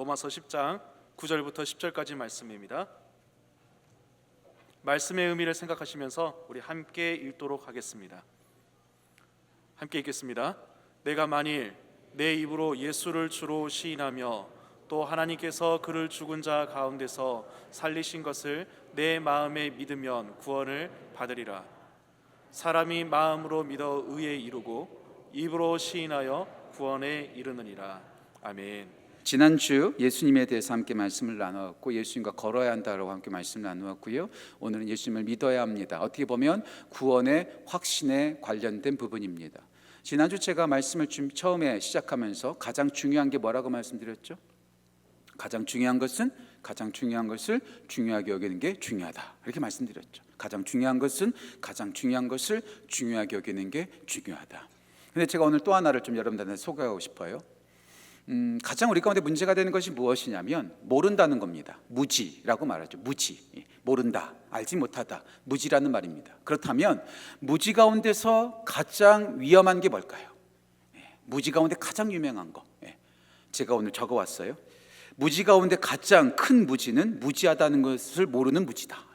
로마서 10장 9절부터 10절까지 말씀입니다. 말씀의 의미를 생각하시면서 우리 함께 읽도록 하겠습니다. 함께 읽겠습니다. 내가 만일 내 입으로 예수를 주로 시인하며 또 하나님께서 그를 죽은 자 가운데서 살리신 것을 내 마음에 믿으면 구원을 받으리라. 사람이 마음으로 믿어 의에 이르고 입으로 시인하여 구원에 이르느니라. 아멘. 지난주 예수님에 대해서 함께 말씀을 나누었고 예수님과 걸어야 한다라고 함께 말씀을 나누었고요. 오늘은 예수님을 믿어야 합니다. 어떻게 보면 구원의 확신에 관련된 부분입니다. 지난주 제가 말씀을 처음에 시작하면서 가장 중요한 게 뭐라고 말씀드렸죠? 가장 중요한 것을 중요하게 여기는 게 중요하다, 이렇게 말씀드렸죠. 가장 중요한 것을 중요하게 여기는 게 중요하다. 근데 제가 오늘 또 하나를 좀 여러분들한테 소개하고 싶어요. 가장 우리 가운데 문제가 되는 것이 무엇이냐면 모른다는 겁니다. 무지라고 말하죠. 무지, 모른다, 알지 못하다, 무지라는 말입니다. 그렇다면 무지 가운데서 가장 위험한 게 뭘까요? 무지 가운데 가장 유명한 거 제가 오늘 적어왔어요. 무지 가운데 가장 큰 무지는 무지하다는 것을 모르는 무지다.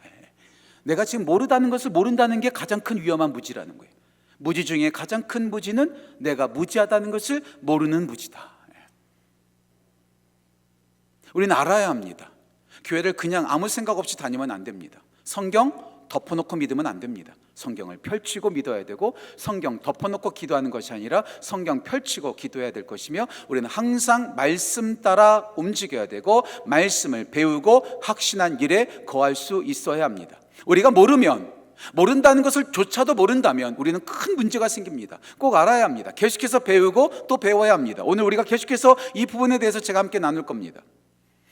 내가 지금 모른다는 것을 모른다는 게 가장 큰 위험한 무지라는 거예요. 무지 중에 가장 큰 무지는 내가 무지하다는 것을 모르는 무지다. 우리는 알아야 합니다. 교회를 그냥 아무 생각 없이 다니면 안 됩니다. 성경 덮어놓고 믿으면 안 됩니다. 성경을 펼치고 믿어야 되고, 성경 덮어놓고 기도하는 것이 아니라 성경 펼치고 기도해야 될 것이며, 우리는 항상 말씀 따라 움직여야 되고 말씀을 배우고 확신한 일에 거할 수 있어야 합니다. 우리가 모른다는 것을 조차도 모른다면 우리는 큰 문제가 생깁니다. 꼭 알아야 합니다. 계속해서 배우고 또 배워야 합니다. 오늘 우리가 계속해서 이 부분에 대해서 제가 함께 나눌 겁니다.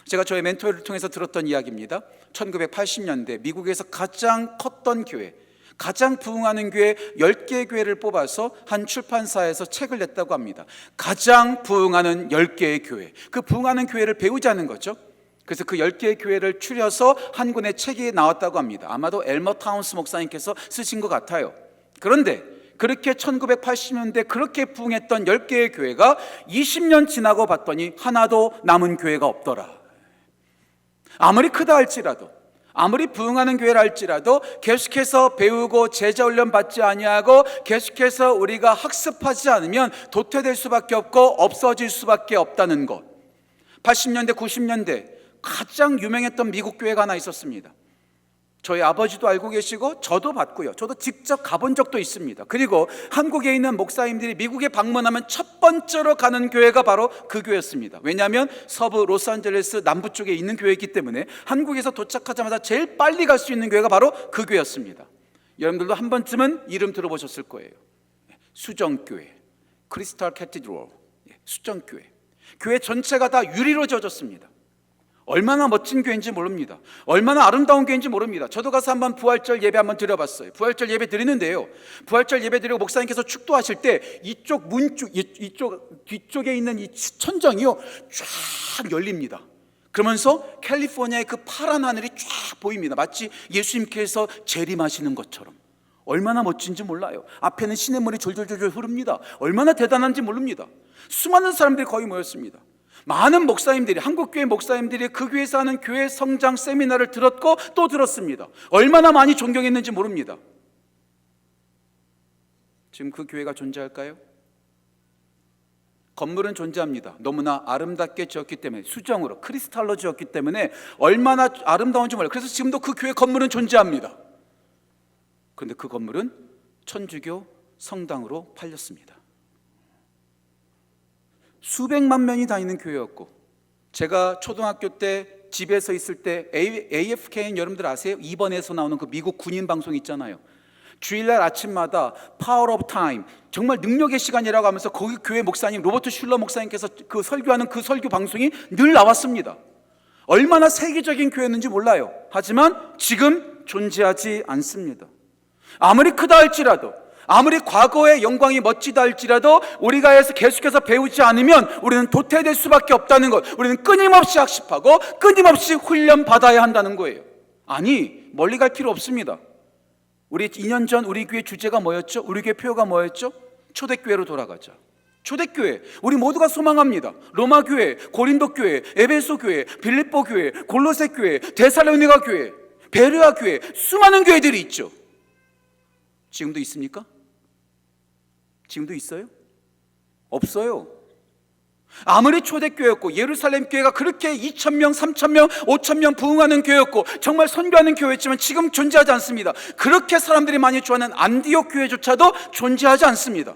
제가 저의 멘토를 통해서 들었던 이야기입니다. 1980년대 미국에서 가장 컸던 교회, 가장 부흥하는 교회 10개의 교회를 뽑아서 한 출판사에서 책을 냈다고 합니다. 가장 부흥하는 10개의 교회, 그 부흥하는 교회를 배우자는 거죠. 그래서 그 10개의 교회를 추려서 한 권의 책이 나왔다고 합니다. 아마도 엘머 타운스 목사님께서 쓰신 것 같아요. 그런데 그렇게 1980년대 그렇게 부흥했던 10개의 교회가 20년 지나고 봤더니 하나도 남은 교회가 없더라. 아무리 크다 할지라도, 아무리 부흥하는 교회라 할지라도 계속해서 배우고 제자 훈련 받지 아니하고 계속해서 우리가 학습하지 않으면 도태될 수밖에 없고 없어질 수밖에 없다는 것. 80년대 90년대 가장 유명했던 미국 교회가 하나 있었습니다. 저희 아버지도 알고 계시고 저도 봤고요. 저도 직접 가본 적도 있습니다. 그리고 한국에 있는 목사님들이 미국에 방문하면 첫 번째로 가는 교회가 바로 그 교회였습니다. 왜냐하면 서부 로스앤젤레스 남부 쪽에 있는 교회이기 때문에 한국에서 도착하자마자 제일 빨리 갈 수 있는 교회가 바로 그 교회였습니다. 여러분들도 한 번쯤은 이름 들어보셨을 거예요. 수정교회, 크리스탈 캐티드럴, 수정교회. 교회 전체가 다 유리로 지어졌습니다. 얼마나 멋진 교회인지 모릅니다. 얼마나 아름다운 교회인지 모릅니다. 저도 가서 한번 부활절 예배 한번 드려봤어요. 부활절 예배 드리는데요, 부활절 예배 드리고 목사님께서 축도하실 때 이쪽 뒤쪽에 있는 이 천정이요 쫙 열립니다. 그러면서 캘리포니아의 그 파란 하늘이 쫙 보입니다. 마치 예수님께서 재림하시는 것처럼. 얼마나 멋진지 몰라요. 앞에는 시냇물이 졸졸졸 흐릅니다. 얼마나 대단한지 모릅니다. 수많은 사람들이 거기 모였습니다. 많은 목사님들이, 한국교회 목사님들이 그 교회에서 하는 교회 성장 세미나를 들었고 또 들었습니다. 얼마나 많이 존경했는지 모릅니다. 지금 그 교회가 존재할까요? 건물은 존재합니다. 너무나 아름답게 지었기 때문에, 수정으로 크리스탈로 지었기 때문에 얼마나 아름다운지 몰라요. 그래서 지금도 그 교회 건물은 존재합니다. 그런데 그 건물은 천주교 성당으로 팔렸습니다. 수백만 명이 다니는 교회였고, 제가 초등학교 때 집에서 있을 때 AFK는 여러분들 아세요? 2번에서 나오는 그 미국 군인 방송 있잖아요. 주일날 아침마다 파워 오브 타임, 정말 능력의 시간이라고 하면서 거기 교회 목사님 로버트 슐러 목사님께서 그 설교하는 그 설교 방송이 늘 나왔습니다. 얼마나 세계적인 교회였는지 몰라요. 하지만 지금 존재하지 않습니다. 아무리 크다 할지라도, 아무리 과거의 영광이 멋지다 할지라도 우리가 해서 계속해서 배우지 않으면 우리는 도태될 수밖에 없다는 것. 우리는 끊임없이 학습하고 끊임없이 훈련받아야 한다는 거예요. 아니, 멀리 갈 필요 없습니다. 우리 2년 전 우리 교회 주제가 뭐였죠? 우리 교회 표어가 뭐였죠? 초대교회로 돌아가자. 초대교회, 우리 모두가 소망합니다. 로마 교회, 고린도 교회, 에베소 교회, 빌립보 교회, 골로새 교회, 데살로니가 교회, 베르아 교회, 수많은 교회들이 있죠. 지금도 있습니까? 지금도 있어요? 없어요. 아무리 초대교회였고 예루살렘 교회가 그렇게 2,000명, 3,000명, 5,000명 부흥하는 교회였고 정말 선교하는 교회였지만 지금 존재하지 않습니다. 그렇게 사람들이 많이 좋아하는 안디옥 교회조차도 존재하지 않습니다.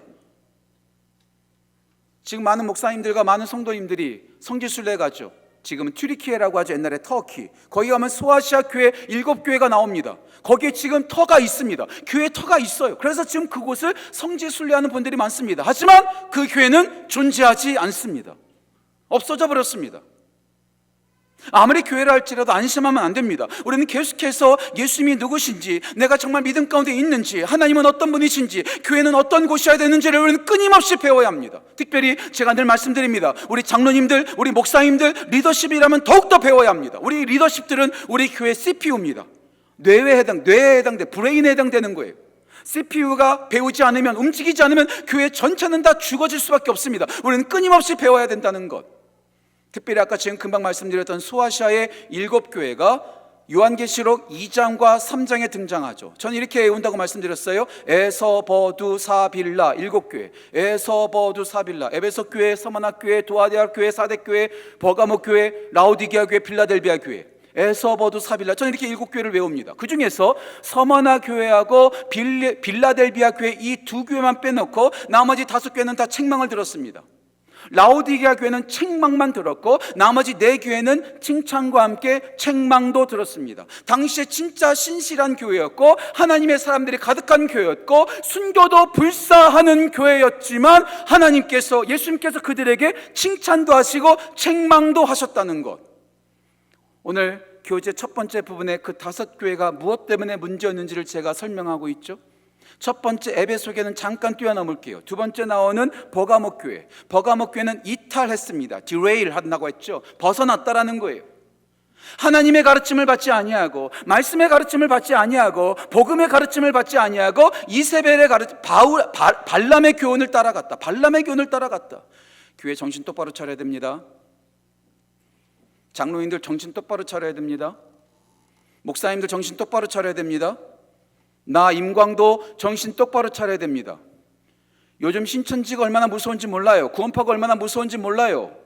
지금 많은 목사님들과 많은 성도님들이 성지순례 가죠. 지금은 튀르키예라고 하죠. 옛날에 터키. 거기 가면 소아시아 교회 7교회가 나옵니다. 거기에 지금 터가 있습니다. 교회 터가 있어요. 그래서 지금 그곳을 성지순례하는 분들이 많습니다. 하지만 그 교회는 존재하지 않습니다. 없어져 버렸습니다. 아무리 교회를 할지라도 안심하면 안 됩니다. 우리는 계속해서 예수님이 누구신지, 내가 정말 믿음 가운데 있는지, 하나님은 어떤 분이신지, 교회는 어떤 곳이어야 되는지를 우리는 끊임없이 배워야 합니다. 특별히 제가 늘 말씀드립니다. 우리 장로님들, 우리 목사님들, 리더십이라면 더욱더 배워야 합니다. 우리 리더십들은 우리 교회 CPU입니다. 뇌에 해당돼, 브레인에 해당되는 거예요. CPU가 배우지 않으면, 움직이지 않으면 교회 전체는 다 죽어질 수밖에 없습니다. 우리는 끊임없이 배워야 된다는 것. 특별히 아까 지금 금방 말씀드렸던 소아시아의 7교회가 요한계시록 2장과 3장에 등장하죠. 저는 이렇게 외운다고 말씀드렸어요. 에서버두사빌라 7교회, 에서버두사빌라, 에베소교회, 서머나교회, 도아디아교회, 사대교회, 버가모교회, 라오디게아교회, 필라델비아 교회, 에서버두사빌라. 저는 이렇게 7교회를 외웁니다. 그 중에서 서머나 교회하고 빌라델비아 교회 이 2교회만 빼놓고 나머지 5교회는 다 책망을 들었습니다. 라오디게아 교회는 책망만 들었고 나머지 4교회는 칭찬과 함께 책망도 들었습니다. 당시에 진짜 신실한 교회였고 하나님의 사람들이 가득한 교회였고 순교도 불사하는 교회였지만 하나님께서, 예수님께서 그들에게 칭찬도 하시고 책망도 하셨다는 것. 오늘 교재 첫 번째 부분에 그 5교회가 무엇 때문에 문제였는지를 제가 설명하고 있죠. 첫 번째 에베소교회는 잠깐 뛰어넘을게요. 두 번째 나오는 버가모 교회. 버가모 교회는 이탈했습니다. derail 한다고 했죠. 벗어났다라는 거예요. 하나님의 가르침을 받지 아니하고, 말씀의 가르침을 받지 아니하고, 복음의 가르침을 받지 아니하고, 이세벨의 발람의 교훈을 따라갔다. 발람의 교훈을 따라갔다. 교회 정신 똑바로 차려야 됩니다. 장로인들 정신 똑바로 차려야 됩니다. 목사님들 정신 똑바로 차려야 됩니다. 나 임광도 정신 똑바로 차려야 됩니다. 요즘 신천지가 얼마나 무서운지 몰라요. 구원파가 얼마나 무서운지 몰라요.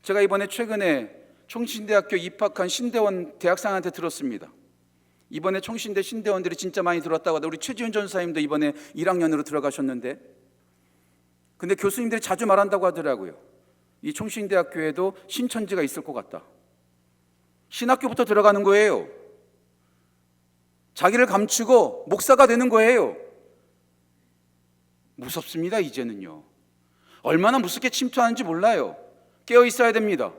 제가 이번에 최근에 총신대학교 입학한 신대원 대학생한테 들었습니다. 이번에 총신대 신대원들이 진짜 많이 들어왔다고 하다. 우리 최지훈 전사님도 이번에 1학년으로 들어가셨는데, 근데 교수님들이 자주 말한다고 하더라고요. 이 총신대학교에도 신천지가 있을 것 같다. 신학교부터 들어가는 거예요. 자기를 감추고 목사가 되는 거예요. 무섭습니다. 이제는요. 얼마나 무섭게 침투하는지 몰라요. 깨어 있어야 됩니다.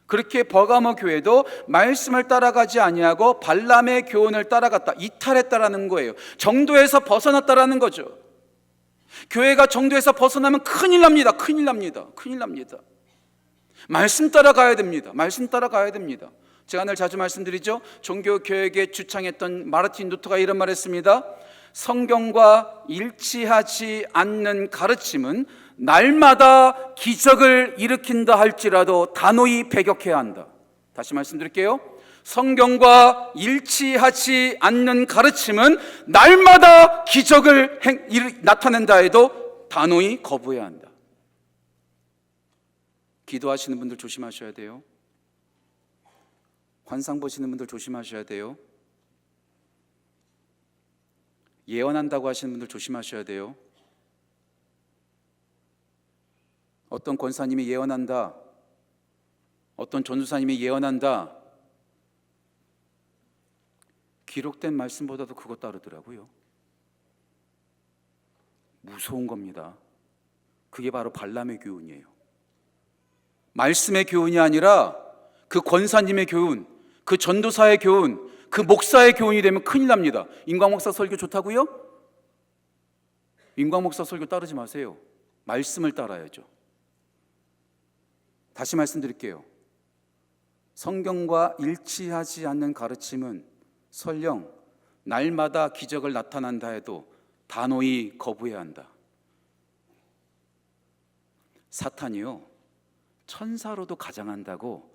그렇게 버가모 교회도 말씀을 따라가지 아니하고 발람의 교훈을 따라갔다. 이탈했다라는 거예요. 정도에서 벗어났다라는 거죠. 교회가 정도에서 벗어나면 큰일 납니다. 큰일 납니다. 큰일 납니다. 말씀 따라가야 됩니다. 말씀 따라가야 됩니다. 제가 늘 자주 말씀드리죠. 종교개혁에 주창했던 마르틴 루터가 이런 말 했습니다. 성경과 일치하지 않는 가르침은 날마다 기적을 일으킨다 할지라도 단호히 배격해야 한다. 다시 말씀드릴게요. 성경과 일치하지 않는 가르침은 날마다 기적을 나타낸다 해도 단호히 거부해야 한다. 기도하시는 분들 조심하셔야 돼요. 환상 보시는 분들 조심하셔야 돼요. 예언한다고 하시는 분들 조심하셔야 돼요. 어떤 권사님이 예언한다, 어떤 전도사님이 예언한다, 기록된 말씀보다도 그것 따르더라고요. 무서운 겁니다. 그게 바로 발람의 교훈이에요. 말씀의 교훈이 아니라 그 권사님의 교훈, 그 전도사의 교훈, 그 목사의 교훈이 되면 큰일 납니다. 임광 목사 설교 좋다고요? 임광 목사 설교 따르지 마세요. 말씀을 따라야죠. 다시 말씀드릴게요. 성경과 일치하지 않는 가르침은 설령 날마다 기적을 나타난다 해도 단호히 거부해야 한다. 사탄이요 천사로도 가장한다고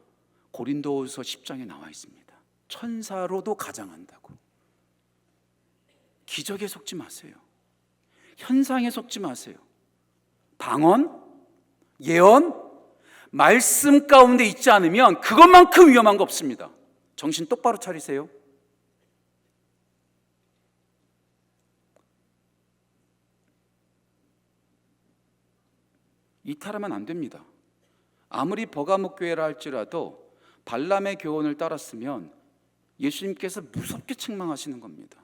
고린도후서 10장에 나와 있습니다. 천사로도 가장한다고. 기적에 속지 마세요. 현상에 속지 마세요. 방언, 예언, 말씀 가운데 있지 않으면 그것만큼 위험한 거 없습니다. 정신 똑바로 차리세요. 이탈하면 안 됩니다. 아무리 버가목 교회라 할지라도 발람의 교훈을 따랐으면 예수님께서 무섭게 책망하시는 겁니다.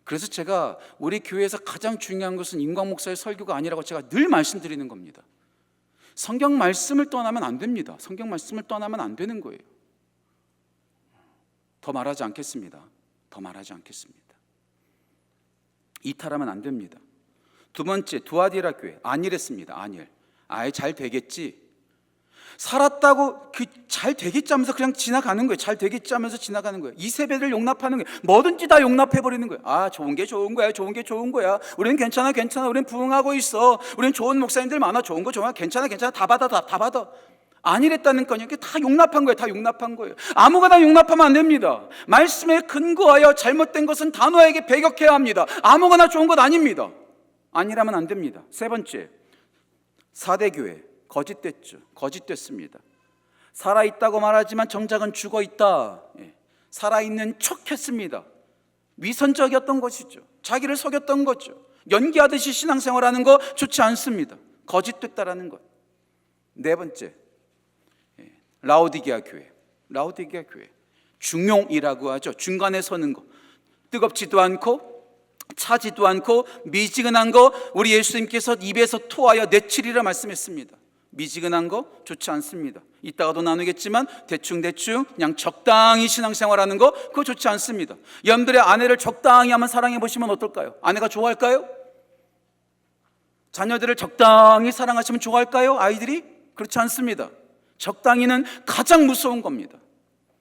그래서 제가 우리 교회에서 가장 중요한 것은 임광 목사의 설교가 아니라고 제가 늘 말씀드리는 겁니다. 성경 말씀을 떠나면 안 됩니다. 성경 말씀을 떠나면 안 되는 거예요. 더 말하지 않겠습니다. 더 말하지 않겠습니다. 이탈하면 안 됩니다. 두 번째, 두아디라 교회 안일했습니다. 안일. 아예 잘 되겠지. 살았다고 잘 되겠지 하면서 그냥 지나가는 거예요. 잘 되겠지 하면서 지나가는 거예요. 이세배를 용납하는 거예요. 뭐든지 다 용납해버리는 거예요. 아, 좋은 게 좋은 거야. 좋은 게 좋은 거야. 우리는 괜찮아. 우리는 부흥하고 있어. 우리는 좋은 목사님들 많아. 좋은 거 좋아. 괜찮아. 다 받아. 다 받아. 아니랬다는 거냐. 이게 다 용납한 거예요. 다 용납한 거예요. 아무거나 용납하면 안 됩니다. 말씀에 근거하여 잘못된 것은 단호하게 배격해야 합니다. 아무거나 좋은 것 아닙니다. 아니라면 안 됩니다. 세 번째, 사대교회 거짓됐죠. 거짓됐습니다. 살아있다고 말하지만 정작은 죽어있다. 살아있는 척했습니다. 위선적이었던 것이죠. 자기를 속였던 거죠. 연기하듯이 신앙생활하는 거 좋지 않습니다. 거짓됐다라는 것. 네 번째, 라오디게아 교회. 라오디게아 교회 중용이라고 하죠. 중간에 서는 거. 뜨겁지도 않고 차지도 않고 미지근한 거 우리 예수님께서 입에서 토하여 내치리라 말씀했습니다. 미지근한 거 좋지 않습니다. 이따가도 나누겠지만 대충 그냥 적당히 신앙생활하는 거 그거 좋지 않습니다. 여러분들의 아내를 적당히 한번 사랑해 보시면 어떨까요? 아내가 좋아할까요? 자녀들을 적당히 사랑하시면 좋아할까요? 아이들이? 그렇지 않습니다. 적당히는 가장 무서운 겁니다.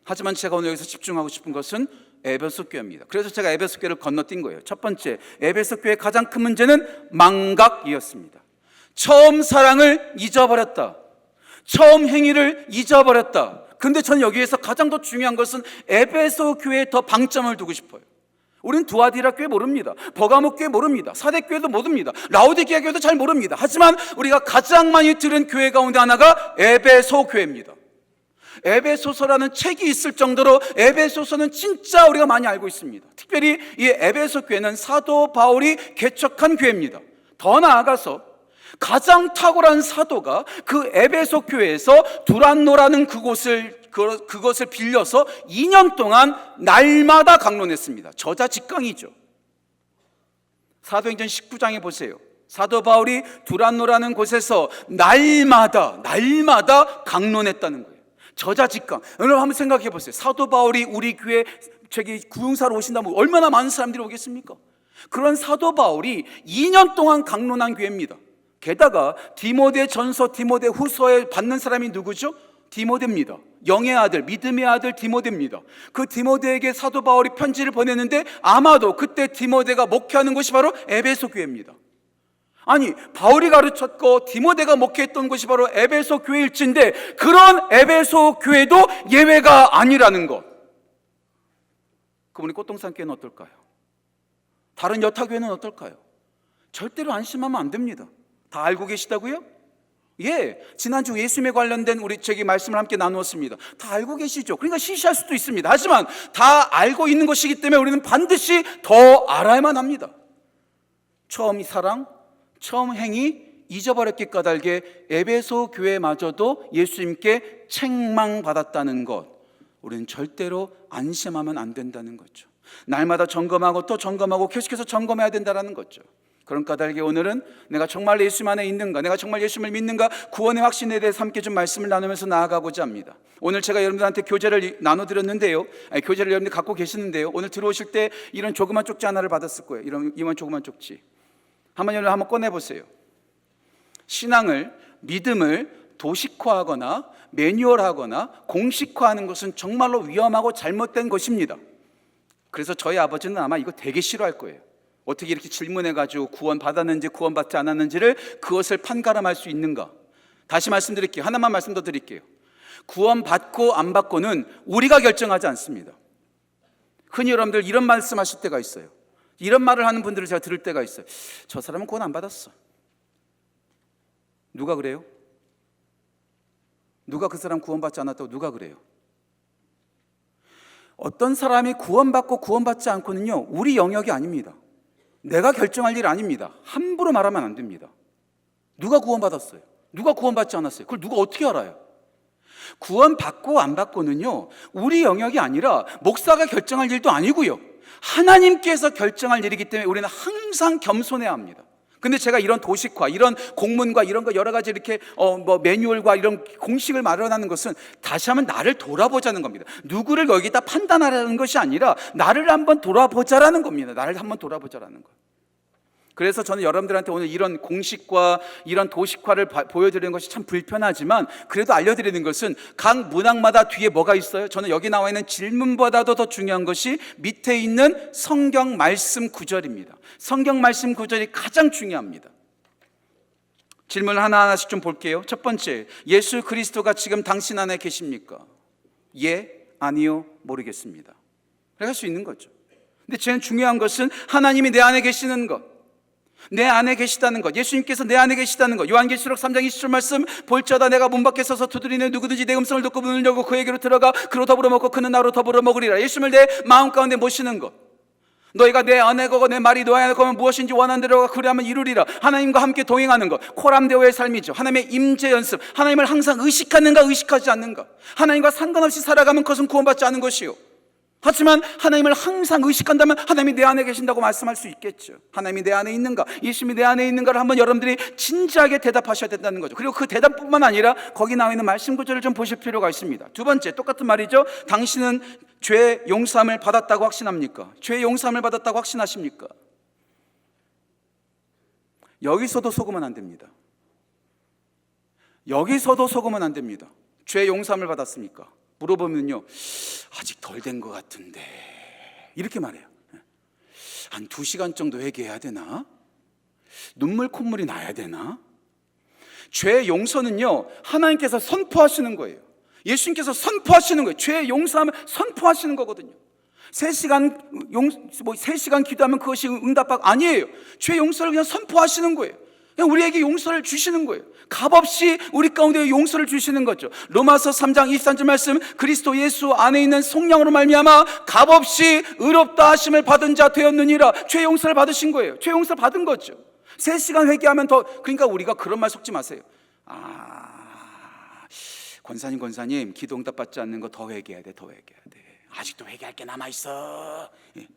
하지만 제가 오늘 여기서 집중하고 싶은 것은 에베소 교회입니다. 그래서 제가 에베소 교회를 건너뛴 거예요. 첫 번째, 에베소 교회의 가장 큰 문제는 망각이었습니다. 처음 사랑을 잊어버렸다. 처음 행위를 잊어버렸다. 근데 전 여기에서 가장 더 중요한 것은 에베소 교회에 더 방점을 두고 싶어요. 우리는 두아디라 교회 모릅니다. 버가목 교회 모릅니다. 사대 교회도 모릅니다. 라오디게아 교회도 잘 모릅니다. 하지만 우리가 가장 많이 들은 교회 가운데 하나가 에베소 교회입니다. 에베소서라는 책이 있을 정도로 에베소서는 진짜 우리가 많이 알고 있습니다. 특별히 이 에베소 교회는 사도 바울이 개척한 교회입니다. 더 나아가서 가장 탁월한 사도가 그 에베소 교회에서 두란노라는 그것을 빌려서 2년 동안 날마다 강론했습니다. 저자직강이죠. 사도행전 19장에 보세요. 사도 바울이 두란노라는 곳에서 날마다 강론했다는 거예요. 저자직강. 여러분 한번 생각해 보세요. 사도 바울이 우리 교회 구흥사로 오신다면 얼마나 많은 사람들이 오겠습니까? 그런 사도 바울이 2년 동안 강론한 교회입니다. 게다가 디모데 전서, 디모데 후서에 받는 사람이 누구죠? 디모데입니다. 영의 아들, 믿음의 아들 디모데입니다. 그 디모데에게 사도 바울이 편지를 보냈는데 아마도 그때 디모데가 목회하는 곳이 바로 에베소 교회입니다. 아니, 바울이 가르쳤고 디모데가 목회했던 곳이 바로 에베소 교회일진데 그런 에베소 교회도 예외가 아니라는 것. 그럼 우리 꽃동산 교회는 어떨까요? 다른 여타 교회는 어떨까요? 절대로 안심하면 안 됩니다. 다 알고 계시다고요? 예, 지난주 예수님에 관련된 우리 말씀을 함께 나누었습니다. 다 알고 계시죠? 그러니까 시시할 수도 있습니다. 하지만 다 알고 있는 것이기 때문에 우리는 반드시 더 알아야만 합니다. 처음 사랑, 처음 행위 잊어버렸기 까닭에 에베소 교회마저도 예수님께 책망받았다는 것, 우리는 절대로 안심하면 안 된다는 거죠. 날마다 점검하고 또 점검하고 계속해서 점검해야 된다는 거죠. 그런 까닭에 오늘은 내가 정말 예수님 안에 있는가, 내가 정말 예수님을 믿는가, 구원의 확신에 대해서 함께 좀 말씀을 나누면서 나아가고자 합니다. 오늘 제가 여러분들한테 교재를 나눠드렸는데요, 교재를 여러분들 갖고 계시는데요, 오늘 들어오실 때 이런 조그만 쪽지 하나를 받았을 거예요. 이런 조그만 쪽지 한번 꺼내보세요. 신앙을, 믿음을 도식화하거나 매뉴얼하거나 공식화하는 것은 정말로 위험하고 잘못된 것입니다. 그래서 저희 아버지는 아마 이거 되게 싫어할 거예요. 어떻게 이렇게 질문해가지고 구원 받았는지 구원 받지 않았는지를 그것을 판가름할 수 있는가. 다시 말씀드릴게요. 하나만 말씀 더 드릴게요. 구원받고 안 받고는 우리가 결정하지 않습니다. 흔히 여러분들 이런 말씀하실 때가 있어요. 이런 말을 하는 분들을 제가 들을 때가 있어요. 저 사람은 구원 안 받았어. 누가 그래요? 누가 그 사람 구원받지 않았다고 누가 그래요? 어떤 사람이 구원받고 구원받지 않고는요, 우리 영역이 아닙니다. 내가 결정할 일 아닙니다. 함부로 말하면 안 됩니다. 누가 구원받았어요? 누가 구원받지 않았어요? 그걸 누가 어떻게 알아요? 구원받고 안 받고는요, 우리 영역이 아니라 목사가 결정할 일도 아니고요, 하나님께서 결정할 일이기 때문에 우리는 항상 겸손해야 합니다. 근데 제가 이런 도식화, 이런 공문과 이런 거 여러 가지 이렇게 매뉴얼과 이런 공식을 마련하는 것은 다시 한번 나를 돌아보자는 겁니다. 누구를 여기다 판단하라는 것이 아니라 나를 한번 돌아보자라는 겁니다. 나를 한번 돌아보자라는 거. 그래서 저는 여러분들한테 오늘 이런 공식과 이런 도식화를 보여드리는 것이 참 불편하지만 그래도 알려드리는 것은 각 문항마다 뒤에 뭐가 있어요? 저는 여기 나와 있는 질문보다도 더 중요한 것이 밑에 있는 성경 말씀 구절입니다. 성경 말씀 구절이 가장 중요합니다. 질문 하나하나씩 좀 볼게요. 첫 번째, 예수 그리스도가 지금 당신 안에 계십니까? 예, 아니요, 모르겠습니다. 그렇게 할 수 있는 거죠. 근데 제일 중요한 것은 하나님이 내 안에 계시는 것, 내 안에 계시다는 것, 예수님께서 내 안에 계시다는 것. 요한계시록 3장 20절 말씀, 볼지어다 내가 문 밖에 서서 두드리는 누구든지 내 음성을 듣고 문을 열고 그에게로 들어가 그로 더불어 먹고 그는 나로 더불어 먹으리라. 예수님을 내 마음 가운데 모시는 것. 너희가 내 안에 거고 내 말이 너희 안에 거면 무엇인지 원하는 대로 그리하면 이루리라. 하나님과 함께 동행하는 것, 코람데오의 삶이죠. 하나님의 임재 연습, 하나님을 항상 의식하는가 의식하지 않는가. 하나님과 상관없이 살아가면 그것은 구원받지 않은 것이요, 하지만 하나님을 항상 의식한다면 하나님이 내 안에 계신다고 말씀할 수 있겠죠. 하나님이 내 안에 있는가, 예수님이 내 안에 있는가를 한번 여러분들이 진지하게 대답하셔야 된다는 거죠. 그리고 그 대답뿐만 아니라 거기 나와 있는 말씀 구절을 좀 보실 필요가 있습니다. 두 번째, 똑같은 말이죠. 당신은 죄 용서함을 받았다고 확신합니까? 죄 용서함을 받았다고 확신하십니까? 여기서도 속으면 안 됩니다. 여기서도 속으면 안 됩니다. 죄 용서함을 받았습니까? 물어보면요, 아직 덜 된 것 같은데 이렇게 말해요. 한 2시간 정도 회개해야 되나? 눈물 콧물이 나야 되나? 죄 용서는요, 하나님께서 선포하시는 거예요. 예수님께서 선포하시는 거예요. 죄 용서하면 선포하시는 거거든요. 3시간 기도하면 그것이 응답받고 아니에요. 죄 용서를 그냥 선포하시는 거예요. 그냥 우리에게 용서를 주시는 거예요. 값없이 우리 가운데 용서를 주시는 거죠. 로마서 3장 23절 말씀, 그리스도 예수 안에 있는 성령으로 말미암아 값없이 의롭다 하심을 받은 자 되었느니라. 죄 용서를 받으신 거예요. 죄 용서를 받은 거죠. 3시간 회개하면 더, 그러니까 우리가 그런 말 속지 마세요. 권사님 기도 응답 받지 않는 거 더 회개해야 돼. 더 회개해야 돼. 아직도 회개할 게 남아있어. 예.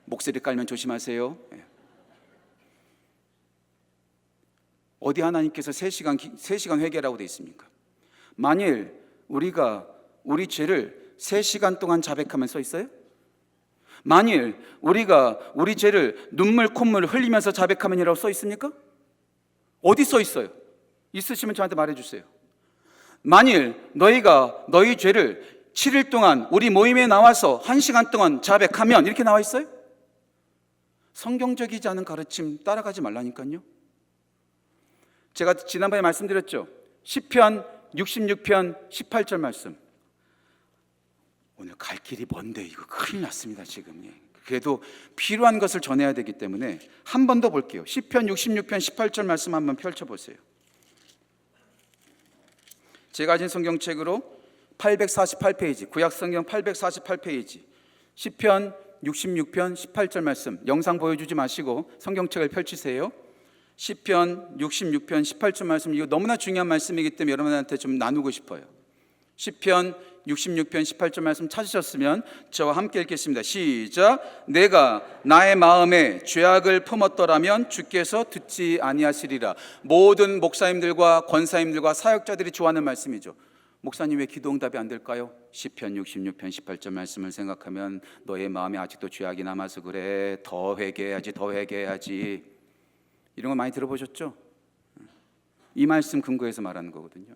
목소리 깔면 조심하세요. 예. 어디 하나님께서 3시간 회개라고 되어 있습니까? 만일 우리가 우리 죄를 3시간 동안 자백하면 써 있어요? 만일 우리가 우리 죄를 눈물 콧물 흘리면서 자백하면이라고 써 있습니까? 어디 써 있어요? 있으시면 저한테 말해주세요. 만일 너희가 너희 죄를 7일 동안 우리 모임에 나와서 1시간 동안 자백하면 이렇게 나와 있어요? 성경적이지 않은 가르침 따라가지 말라니까요. 제가 지난번에 말씀드렸죠. 시편 66편 18절 말씀. 오늘 갈 길이 먼데 이거 큰일 났습니다 지금. 그래도 필요한 것을 전해야 되기 때문에 한 번 더 볼게요. 시편 66편 18절 말씀 한번 펼쳐보세요. 제가 가진 성경책으로 848페이지, 구약성경 848페이지, 시편 66편 18절 말씀, 영상 보여주지 마시고 성경책을 펼치세요. 시편 66편 18절 말씀, 이거 너무나 중요한 말씀이기 때문에 여러분한테 좀 나누고 싶어요. 시편 66편 18절 말씀 찾으셨으면 저와 함께 읽겠습니다. 시작. 내가 나의 마음에 죄악을 품었더라면 주께서 듣지 아니하시리라. 모든 목사님들과 권사님들과 사역자들이 좋아하는 말씀이죠. 목사님 왜 기도 응답이 안 될까요? 시편 66편 18절 말씀을 생각하면 너의 마음에 아직도 죄악이 남아서 그래. 더 회개해야지, 더 회개해야지. 이런 거 많이 들어보셨죠? 이 말씀 근거해서 말하는 거거든요.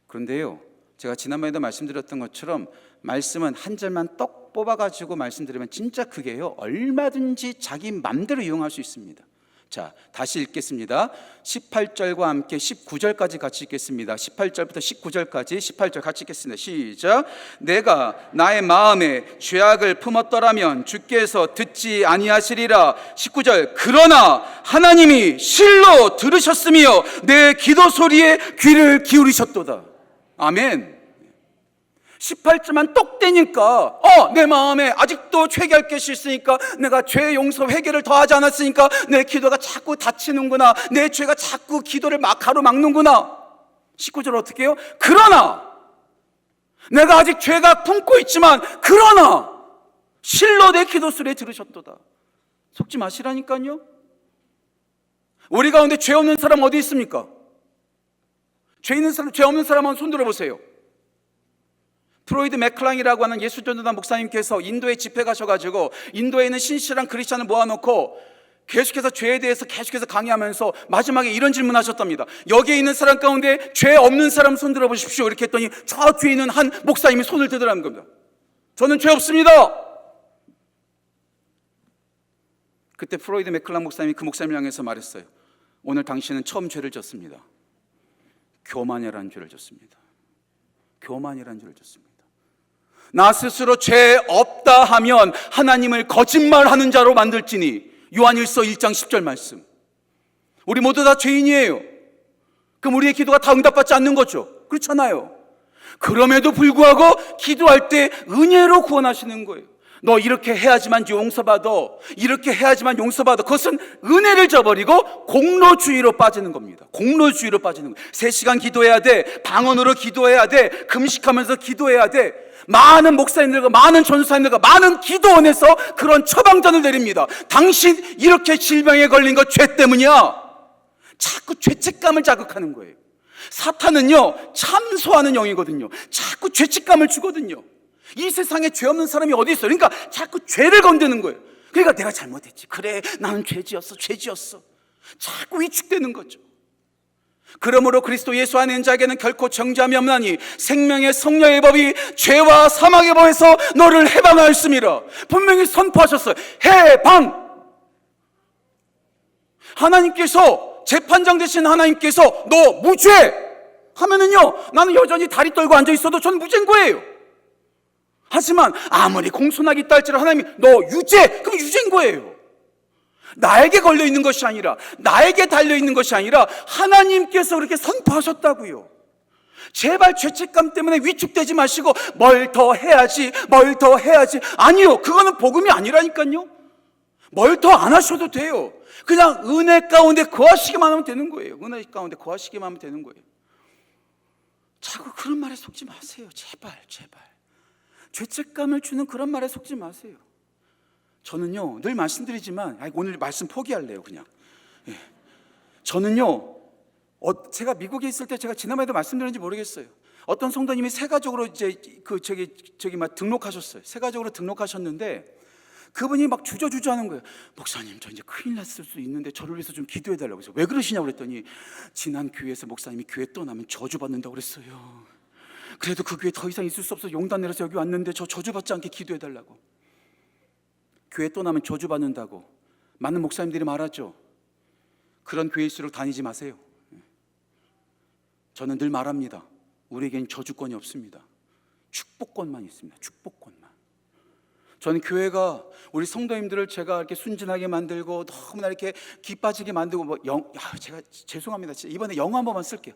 그런데요, 제가 지난번에도 말씀드렸던 것처럼 말씀은 한 절만 떡 뽑아가지고 말씀드리면 진짜 그게요, 얼마든지 자기 맘대로 이용할 수 있습니다. 자, 다시 읽겠습니다. 18절과 함께 19절까지 같이 읽겠습니다. 18절부터 19절까지 18절 같이 읽겠습니다. 시작. 내가 나의 마음에 죄악을 품었더라면 주께서 듣지 아니하시리라. 19절. 그러나 하나님이 실로 들으셨으며 내 기도 소리에 귀를 기울이셨도다. 아멘. 18절만 똑 떼니까 내 마음에 아직도 회개할 것이 있으니까, 내가 죄 용서 회개를 더 하지 않았으니까 내 기도가 자꾸 닫히는구나, 내 죄가 자꾸 기도를 가로막는구나. 19절 어떻게 해요? 그러나 내가 아직 죄가 품고 있지만 그러나 실로 내 기도 소리에 들으셨도다. 속지 마시라니까요. 우리 가운데 죄 없는 사람 어디 있습니까? 죄 없는 사람 한번 손 들어보세요. 프로이드 맥클랑이라고 하는 예수전도단 목사님께서 인도에 집회 가셔가지고 인도에 있는 신실한 크리스찬을 모아놓고 계속해서 죄에 대해서 계속해서 강의하면서 마지막에 이런 질문하셨답니다. 여기에 있는 사람 가운데 죄 없는 사람 손 들어보십시오. 이렇게 했더니 저 뒤에 있는 한 목사님이 손을 들더라는 겁니다. 저는 죄 없습니다. 그때 프로이드 맥클랑 목사님이 그 목사님을 향해서 말했어요. 오늘 당신은 처음 죄를 졌습니다. 교만이라는 죄를 졌습니다. 교만이라는 죄를 졌습니다. 나 스스로 죄 없다 하면 하나님을 거짓말하는 자로 만들지니. 요한일서 1장 10절 말씀. 우리 모두 다 죄인이에요. 그럼 우리의 기도가 다 응답받지 않는 거죠. 그렇잖아요. 그럼에도 불구하고 기도할 때 은혜로 구원하시는 거예요. 너 이렇게 해야지만 용서받아, 이렇게 해야지만 용서받아. 그것은 은혜를 저버리고 공로주의로 빠지는 겁니다. 공로주의로 빠지는 거예요. 3시간 기도해야 돼, 방언으로 기도해야 돼, 금식하면서 기도해야 돼. 많은 목사님들과 많은 전도사님들과 많은 기도원에서 그런 처방전을 내립니다. 당신 이렇게 질병에 걸린 거 죄 때문이야. 자꾸 죄책감을 자극하는 거예요. 사탄은요, 참소하는 영이거든요. 자꾸 죄책감을 주거든요. 이 세상에 죄 없는 사람이 어디 있어요? 그러니까 자꾸 죄를 건드는 거예요. 그러니까 내가 잘못했지, 그래 나는 죄 지었어 자꾸 위축되는 거죠. 그러므로 그리스도 예수 안에 있는 자에게는 결코 정죄함이 없나니 생명의 성령의 법이 죄와 사망의 법에서 너를 해방하였음이라. 분명히 선포하셨어요. 해방. 하나님께서, 재판장 되신 하나님께서 너 무죄 하면은요, 나는 여전히 다리 떨고 앉아 있어도 전 무죄인 거예요. 하지만 아무리 공손하게 있다 할지라도 하나님이 너 유죄, 그럼 유죄인 거예요. 나에게 걸려있는 것이 아니라, 나에게 달려있는 것이 아니라 하나님께서 그렇게 선포하셨다고요. 제발 죄책감 때문에 위축되지 마시고 뭘 더 해야지, 뭘 더 해야지. 아니요, 그거는 복음이 아니라니까요. 뭘 더 안 하셔도 돼요. 그냥 은혜 가운데 거하시기만 하면 되는 거예요. 은혜 가운데 거하시기만 하면 되는 거예요. 자꾸 그런 말에 속지 마세요. 제발. 죄책감을 주는 그런 말에 속지 마세요. 저는요, 늘 말씀드리지만, 오늘 말씀 포기할래요, 그냥. 저는요, 제가 미국에 있을 때 제가 지난번에도 말씀드렸는지 모르겠어요. 어떤 성도님이 세가족으로 이제 막 등록하셨어요. 세가족으로 등록하셨는데 그분이 막 주저주저 하는 거예요. 목사님, 저 이제 큰일 났을 수 있는데 저를 위해서 좀 기도해 달라고 해서. 왜 그러시냐고 그랬더니 지난 교회에서 목사님이 교회 떠나면 저주받는다고 그랬어요. 그래도 그 교회 더 이상 있을 수 없어서 용단 내려서 여기 왔는데 저 저주받지 않게 기도해 달라고. 교회 떠나면 저주받는다고 많은 목사님들이 말하죠. 그런 교회일수록 다니지 마세요. 저는 늘 말합니다. 우리에겐 저주권이 없습니다. 축복권만 있습니다. 축복권만. 저는 교회가 우리 성도님들을 제가 이렇게 순진하게 만들고 너무나 이렇게 기빠지게 만들고 제가 죄송합니다. 이번에 영어 한 번만 쓸게요.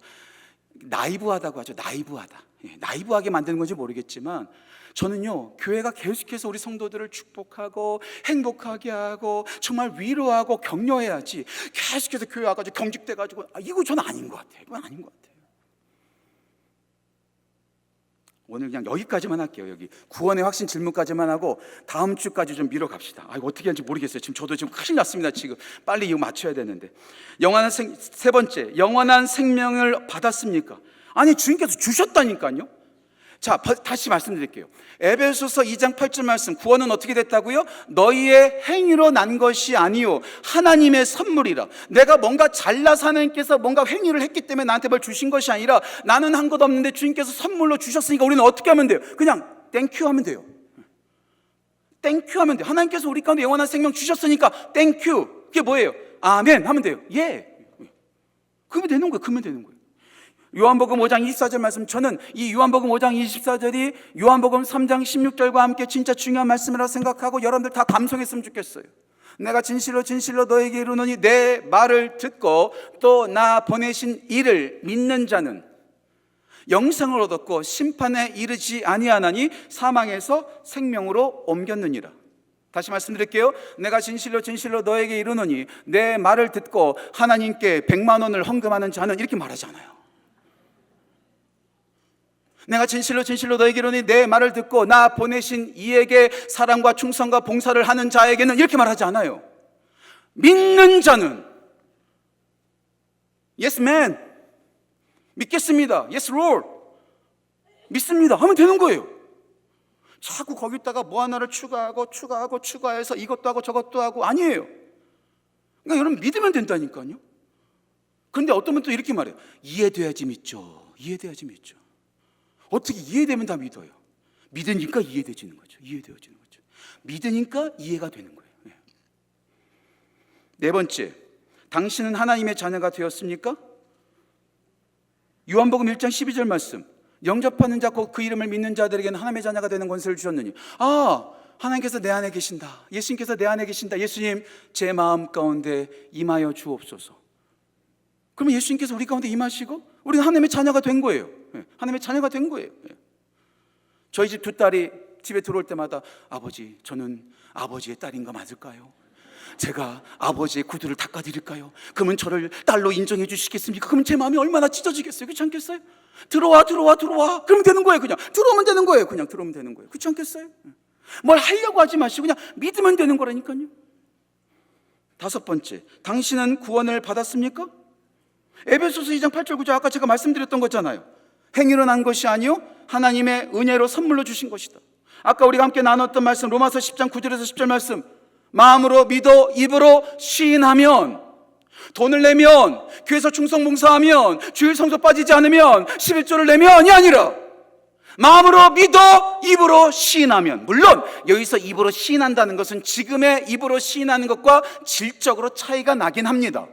나이브하다고 하죠. 나이브하다. 나이브하게 만드는 건지 모르겠지만 저는요, 교회가 계속해서 우리 성도들을 축복하고 행복하게 하고 정말 위로하고 격려해야지 계속해서 교회 와가지고 경직돼가지고 이거 저는 아닌 것 같아요. 이건 아닌 것 같아요. 오늘 그냥 여기까지만 할게요. 여기 구원의 확신 질문까지만 하고 다음 주까지 좀 미뤄 갑시다. 어떻게 하는지 모르겠어요. 저도 지금 큰일 났습니다. 지금 빨리 이거 맞춰야 되는데. 세 번째, 영원한 생명을 받았습니까? 아니, 주님께서 주셨다니까요. 자, 다시 말씀드릴게요. 에베소서 2장 8절 말씀, 구원은 어떻게 됐다고요? 너희의 행위로 난 것이 아니요 하나님의 선물이라. 내가 뭔가 잘나서 하나님께서 뭔가 행위를 했기 때문에 나한테 뭘 주신 것이 아니라 나는 한 것 없는데 주님께서 선물로 주셨으니까 우리는 어떻게 하면 돼요? 그냥 땡큐 하면 돼요. 땡큐 하면 돼요. 하나님께서 우리 가운데 영원한 생명 주셨으니까 땡큐. 그게 뭐예요? 아멘 하면 돼요. 예. 그러면 되는 거예요. 그러면 되는 거예요. 요한복음 5장 24절 말씀, 저는 이 요한복음 5장 24절이 요한복음 3장 16절과 함께 진짜 중요한 말씀이라고 생각하고 여러분들 다 감성했으면 좋겠어요. 내가 진실로 진실로 너에게 이르노니 내 말을 듣고 또 나 보내신 이를 믿는 자는 영생을 얻었고 심판에 이르지 아니하나니 사망에서 생명으로 옮겼느니라. 다시 말씀드릴게요. 내가 진실로 진실로 너에게 이르노니 내 말을 듣고 하나님께 100만 원을 헌금하는 자는 이렇게 말하지 않아요. 내가 진실로 진실로 너에게 이르노니 내 말을 듣고 나 보내신 이에게 사랑과 충성과 봉사를 하는 자에게는 이렇게 말하지 않아요. 믿는 자는 Yes man, 믿겠습니다. Yes Lord, 믿습니다 하면 되는 거예요. 자꾸 거기다가 뭐 하나를 추가해서 이것도 하고 저것도 하고 아니에요. 그러니까 여러분 믿으면 된다니까요. 그런데 어떤 분은 또 이렇게 말해요. 이해돼야지 믿죠. 이해돼야지 믿죠. 어떻게 이해되면 다 믿어요? 믿으니까 이해되지는 거죠. 이해되어지는 거죠. 믿으니까 이해가 되는 거예요. 네 번째, 당신은 하나님의 자녀가 되었습니까? 요한복음 1장 12절 말씀, 영접하는 자 곧 그 이름을 믿는 자들에게는 하나님의 자녀가 되는 권세를 주셨느니, 하나님께서 내 안에 계신다. 예수님께서 내 안에 계신다. 예수님 제 마음 가운데 임하여 주옵소서. 그러면 예수님께서 우리 가운데 임하시고 우리는 하나님의 자녀가 된 거예요. 하나님의 자녀가 된 거예요. 저희 집 두 딸이 집에 들어올 때마다 아버지, 저는 아버지의 딸인가 맞을까요? 제가 아버지의 구두를 닦아드릴까요? 그러면 저를 딸로 인정해 주시겠습니까? 그러면 제 마음이 얼마나 찢어지겠어요? 그렇지 않겠어요? 들어와 그러면 되는 거예요. 그냥 들어오면 되는 거예요. 그냥 들어오면 되는 거예요. 그렇지 않겠어요? 뭘 하려고 하지 마시고 그냥 믿으면 되는 거라니까요. 다섯 번째, 당신은 구원을 받았습니까? 에베소서 2장 8절 9절 아까 제가 말씀드렸던 거잖아요. 행위로 난 것이 아니요 하나님의 은혜로 선물로 주신 것이다. 아까 우리가 함께 나눴던 말씀 로마서 10장 9절에서 10절 말씀, 마음으로 믿어 입으로 시인하면, 돈을 내면, 교회에서 충성봉사하면, 주일 성소 빠지지 않으면, 11조를 내면이 아니라 마음으로 믿어 입으로 시인하면. 물론 여기서 입으로 시인한다는 것은 지금의 입으로 시인하는 것과 질적으로 차이가 나긴 합니다.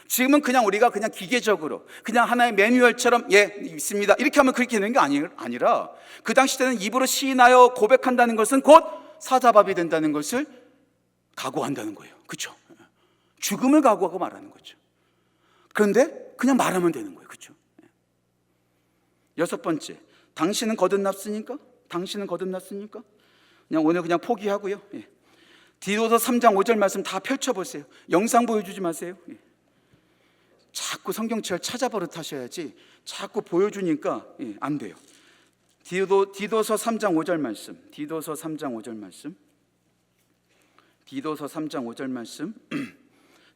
지금은 그냥 우리가 그냥 기계적으로 그냥 하나의 매뉴얼처럼 있습니다 이렇게 하면 그렇게 되는 게 아니라 그 당시 때는 입으로 시인하여 고백한다는 것은 곧 사자밥이 된다는 것을 각오한다는 거예요. 그렇죠? 죽음을 각오하고 말하는 거죠. 그런데 그냥 말하면 되는 거예요. 그렇죠? 여섯 번째, 당신은 거듭났습니까? 당신은 거듭났습니까? 오늘 그냥 포기하고요. 디도서 3장 5절 말씀 다 펼쳐보세요. 영상 보여주지 마세요. 자꾸 성경책을 찾아버릇 하셔야지 자꾸 보여주니까 안 돼요. 디도서 3장 5절 말씀, 디도서 3장 5절 말씀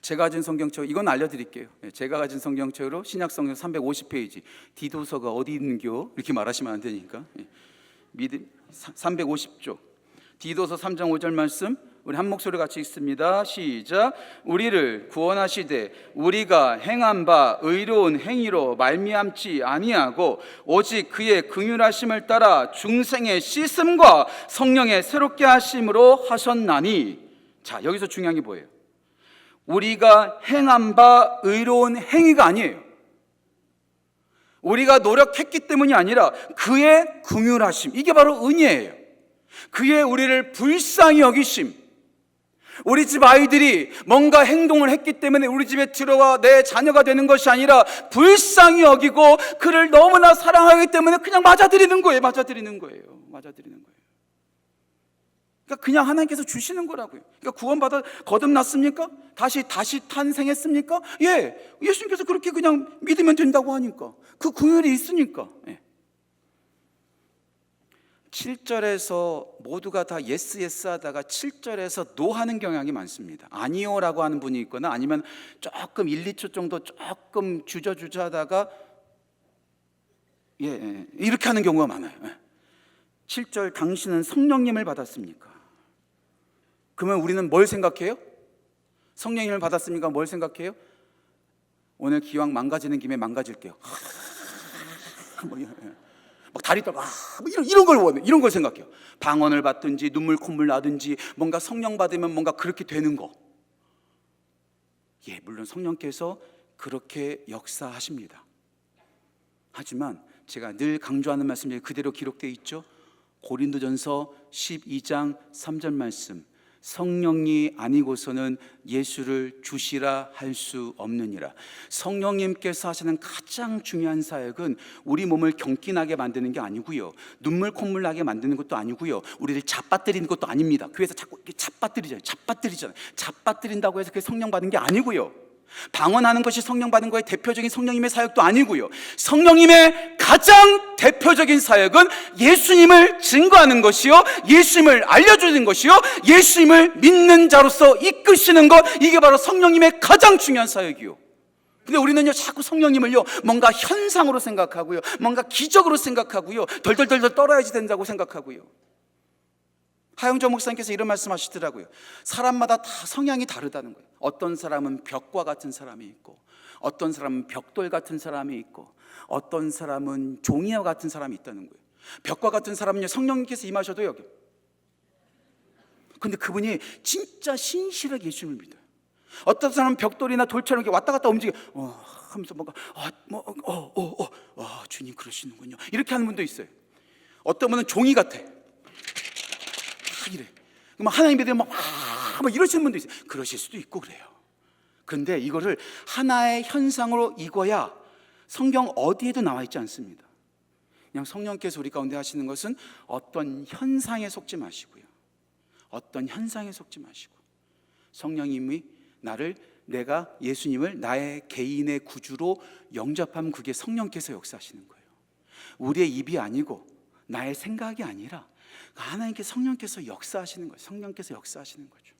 제가 가진 성경책, 이건 알려드릴게요. 제가 가진 성경책으로 신약성경 350페이지, 디도서가 어디 있는겨? 이렇게 말하시면 안 되니까. 350쪽 디도서 3장 5절 말씀 우리 한 목소리 같이 읽습니다. 시작. 우리를 구원하시되 우리가 행한 바 의로운 행위로 말미암지 아니하고 오직 그의 긍휼하심을 따라 중생의 씻음과 성령의 새롭게 하심으로 하셨나니. 자, 여기서 중요한 게 뭐예요? 우리가 행한 바 의로운 행위가 아니에요. 우리가 노력했기 때문이 아니라 그의 긍휼하심, 이게 바로 은혜예요. 그의 우리를 불쌍히 여기심. 우리 집 아이들이 뭔가 행동을 했기 때문에 우리 집에 들어와 내 자녀가 되는 것이 아니라 불쌍히 여기고 그를 너무나 사랑하기 때문에 그냥 맞아들이는 거예요. 그러니까 그냥 하나님께서 주시는 거라고요. 그러니까 구원받아 거듭났습니까? 다시 탄생했습니까? 예, 예수님께서 그렇게 그냥 믿으면 된다고 하니까 그 긍휼이 있으니까. 7절에서 모두가 다 예스 하다가 7절에서 노 하는 경향이 많습니다. 아니요라고 하는 분이 있거나 아니면 조금 1, 2초 정도 조금 주저주저 하다가 이렇게 하는 경우가 많아요. 7절, 당신은 성령님을 받았습니까? 그러면 우리는 뭘 생각해요? 성령님을 받았습니까? 뭘 생각해요? 오늘 기왕 망가지는 김에 망가질게요. 막 다리 떨고 이런 걸 원해. 이런 걸 생각해요. 방언을 받든지 눈물 콧물 나든지 뭔가 성령 받으면 뭔가 그렇게 되는 거. 물론 성령께서 그렇게 역사하십니다. 하지만 제가 늘 강조하는 말씀이 그대로 기록되어 있죠. 고린도전서 12장 3절 말씀, 성령이 아니고서는 예수를 주시라 할 수 없느니라. 성령님께서 하시는 가장 중요한 사역은 우리 몸을 경기나게 만드는 게 아니고요, 눈물 콧물 나게 만드는 것도 아니고요, 우리를 잡아뜨리는 것도 아닙니다. 교회에서 자꾸 이렇게 잡아뜨리잖아요. 잡아뜨린다고 해서 그게 성령 받은 게 아니고요, 방언하는 것이 성령 받은 거의 대표적인 성령님의 사역도 아니고요, 성령님의 가장 대표적인 사역은 예수님을 증거하는 것이요, 예수님을 알려주는 것이요, 예수님을 믿는 자로서 이끄시는 것, 이게 바로 성령님의 가장 중요한 사역이요. 근데 우리는요, 자꾸 성령님을요, 뭔가 현상으로 생각하고요, 뭔가 기적으로 생각하고요, 덜덜덜 떨어야지 된다고 생각하고요. 하영조 목사님께서 이런 말씀하시더라고요. 사람마다 다 성향이 다르다는 거예요. 어떤 사람은 벽과 같은 사람이 있고, 어떤 사람은 벽돌 같은 사람이 있고, 어떤 사람은 종이와 같은 사람이 있다는 거예요. 벽과 같은 사람은요, 성령님께서 임하셔도요, 근데 그분이 진짜 신실하게 예수님을 믿어요. 어떤 사람은 벽돌이나 돌처럼 이렇게 왔다 갔다 움직여 하면서 뭔가 주님 그러시는군요, 이렇게 하는 분도 있어요. 어떤 분은 종이 같아, 이래. 그럼 하나님 믿으면 막 이러시는 분도 있어요. 그러실 수도 있고 그래요. 그런데 이거를 하나의 현상으로 익어야 성경 어디에도 나와 있지 않습니다. 그냥 성령께서 우리 가운데 하시는 것은 어떤 현상에 속지 마시고요, 어떤 현상에 속지 마시고, 성령님이 내가 예수님을 나의 개인의 구주로 영접하면 그게 성령께서 역사하시는 거예요. 우리의 입이 아니고 나의 생각이 아니라 하나님께 성령께서 역사하시는 거예요. 성령께서 역사하시는 거죠.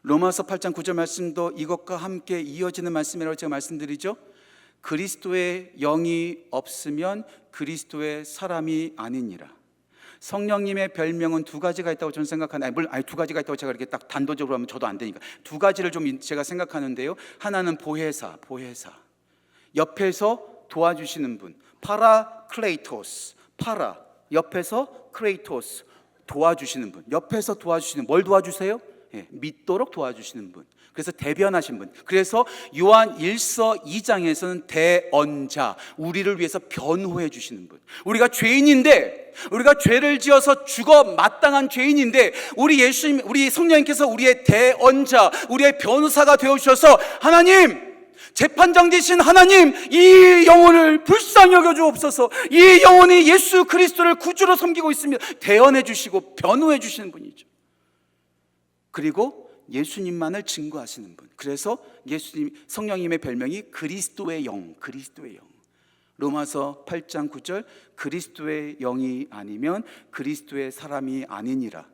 로마서 8장 9절 말씀도 이것과 함께 이어지는 말씀이라고 제가 말씀드리죠. 그리스도의 영이 없으면 그리스도의 사람이 아니니라. 성령님의 별명은 두 가지가 있다고 저는 생각하는데, 물론 두 가지가 있다고 제가 이렇게 딱 단도적으로 하면 저도 안 되니까 두 가지를 좀 제가 생각하는데요. 하나는 보혜사. 옆에서 도와주시는 분, 파라클레이토스. 옆에서 크레이토스, 도와주시는 분. 옆에서 도와주시는, 뭘 도와주세요? 믿도록 도와주시는 분. 그래서 대변하신 분. 그래서 요한 1서 2장에서는 대언자, 우리를 위해서 변호해 주시는 분. 우리가 죄인인데, 우리가 죄를 지어서 죽어 마땅한 죄인인데, 우리 성령님께서 우리의 대언자, 우리의 변호사가 되어 주셔서, 하나님, 재판장 되신 하나님, 이 영혼을 불쌍히 여겨 주옵소서. 이 영혼이 예수 그리스도를 구주로 섬기고 있습니다. 대언해 주시고 변호해 주시는 분이죠. 그리고 예수님만을 증거하시는 분. 그래서 성령님의 별명이 그리스도의 영. 로마서 8장 9절, 그리스도의 영이 아니면 그리스도의 사람이 아니니라.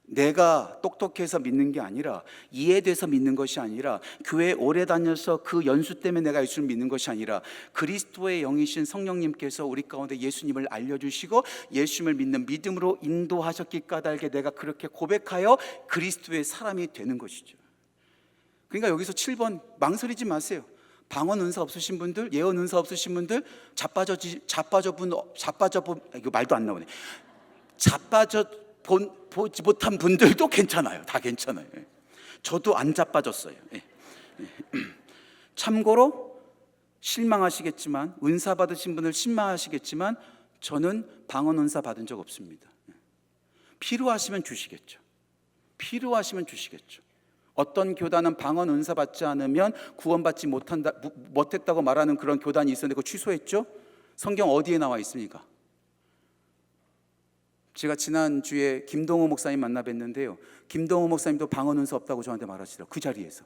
내가 똑똑해서 믿는 게 아니라, 이해돼서 믿는 것이 아니라, 교회 오래 다녀서 그 연수 때문에 내가 예수를 믿는 것이 아니라, 그리스도의 영이신 성령님께서 우리 가운데 예수님을 알려주시고 예수님을 믿는 믿음으로 인도하셨기 까닭에 내가 그렇게 고백하여 그리스도의 사람이 되는 것이죠. 그러니까 여기서 7번 망설이지 마세요. 방언 은사 없으신 분들, 예언 은사 없으신 분들, 이거 말도 안 나오네. 보지 못한 분들도 괜찮아요. 다 괜찮아요. 저도 안 자빠졌어요. 참고로 실망하시겠지만, 은사 받으신 분을 실망하시겠지만, 저는 방언 은사 받은 적 없습니다. 필요하시면 주시겠죠. 어떤 교단은 방언 은사 받지 않으면 구원받지 못했다고 말하는 그런 교단이 있었는데 그거 취소했죠. 성경 어디에 나와 있습니까? 제가 지난주에 김동호 목사님 만나 뵀는데요, 김동호 목사님도 방언 은사 없다고 저한테 말하시더라고요. 그 자리에서.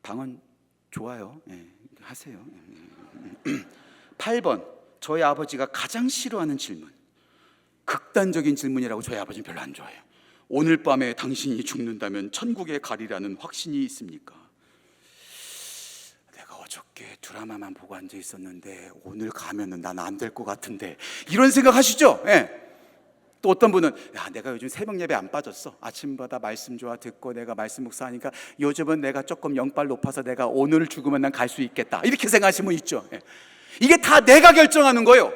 방언 좋아요. 하세요. 8번, 저희 아버지가 가장 싫어하는 질문, 극단적인 질문이라고 저희 아버지는 별로 안 좋아해요. 오늘 밤에 당신이 죽는다면 천국에 가리라는 확신이 있습니까? 어저께 드라마만 보고 앉아 있었는데 오늘 가면은 난 안 될 것 같은데, 이런 생각 하시죠? 또 어떤 분은, 내가 요즘 새벽 예배 안 빠졌어. 아침마다 말씀 좋아 듣고 내가 말씀 묵상하니까 요즘은 내가 조금 영빨 높아서 내가 오늘 죽으면 난 갈 수 있겠다, 이렇게 생각하시는 분 있죠. 이게 다 내가 결정하는 거예요.